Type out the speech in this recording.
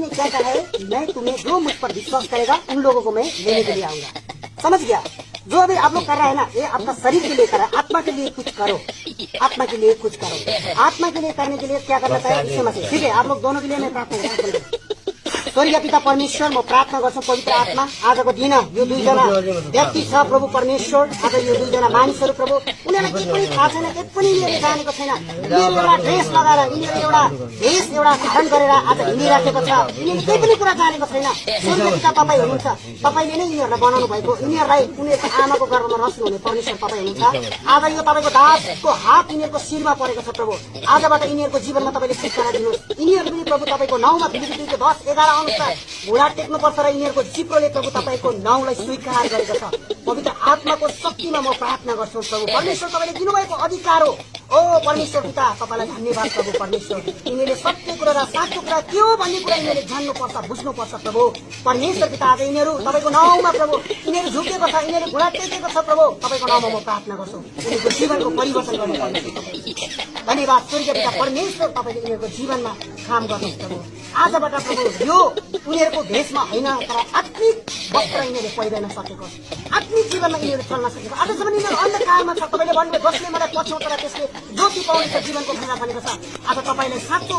ने क्या कहा है, मैं तुम्हें जो मुझ पर विश्वास करेगा उन लोगों को मैं लेने के लिए आऊंगा। समझ गया? जो अभी आप लोग कर रहा है ना, ये आपका शरीर के लिए कर रहा है, आत्मा के लिए कुछ करो, आत्मा के लिए कुछ करो। आत्मा के लिए करने के लिए क्या करना चाहिए, इससे मत। ठीक है, आप लोग दोनों के लिए मैं प्रार्थना गर्छु। स्वर्गीय पिता परमेश्वर, म प्रार्थना गर्छु पवित्र आत्मा, आजको दिन यो दुईजना व्यक्ति छ प्रभु परमेश्वर, आज यो दुईजना मानिसहरू प्रभु, उनीहरूलाई केही पनि थाहा छैन, केही पनि यिनीहरूले जानेको छैन। यिनीहरू एउटा ड्रेस लगाएर, यिनीहरू एउटा भेष एउटा धारण गरेर आज हिँडिराखेको छ, यिनीहरूले केही पनि कुरा जानेको छैन। स्वर्गीय पिता तपाईँ हुनुहुन्छ, तपाईँले नै यिनीहरूलाई बनाउनु भएको, यिनीहरूलाई उनीहरूको आमाको गर्भमा रस्नु हुने परमेश्वर तपाईँ हुनुहुन्छ। आज यो तपाईँको दासको हात यिनीहरूको शिरमा परेको छ प्रभु, आजबाट यिनीहरूको जीवनमा तपाईँले छुटकारा दिनुहोस्। यिनीहरू पनि प्रभु तपाईँको नाउँमा फिलिपिली 10:11 अनुसार घुँडा टेक्नुपर्छ र यिनीहरूको जिब्रोले प्रभु तपाईँको नाउँलाई स्वीकार गरेको छ। पवित्र आत्माको शक्तिमा म प्रार्थना गर्छु प्रभु परमेश्वर, तपाईँले दिनुभएको अधिकार हो। ओ परमेश्वर पिता, तपाईँलाई धन्यवाद प्रभु परमेश्वर। यिनीहरूले सत्य कुरा र साँचो कुरा के हो भन्ने कुरा यिनीहरूले जान्नुपर्छ, बुझ्नुपर्छ प्रभु परमेश्वर पिता। आज यिनीहरू तपाईँको नाउँमा प्रभु, यिनीहरू झुकेको छ, यिनीहरू घुँडा टेकेको छ प्रभु, तपाईँको नाउँमा म प्रार्थना गर्छु, यिनीहरूको जीवनको परिवर्तन गर्नु पर्ने। धन्यवाद स्वर्गीय पिता परमेश्वर, तपाईँले यिनीहरूको जीवनमा काम गर्नुहोस् प्रभु। आजबाट प्रभु यो उनीहरूको भेषमा होइन, तर आत्मिक वस्त्र यिनीहरूले पहिरन सकेको, आत्मिक जीवनमा यिनीहरू चल्न सकेको। आजसम्म यिनीहरू अन्धकारमा छ, तपाईँले भन्नुभयो जसले मलाई पछ्याउँछ र त्यसले ज्योति पाउने छ, जीवनको खैरा भनेको छ। आज तपाईँलाई साँचो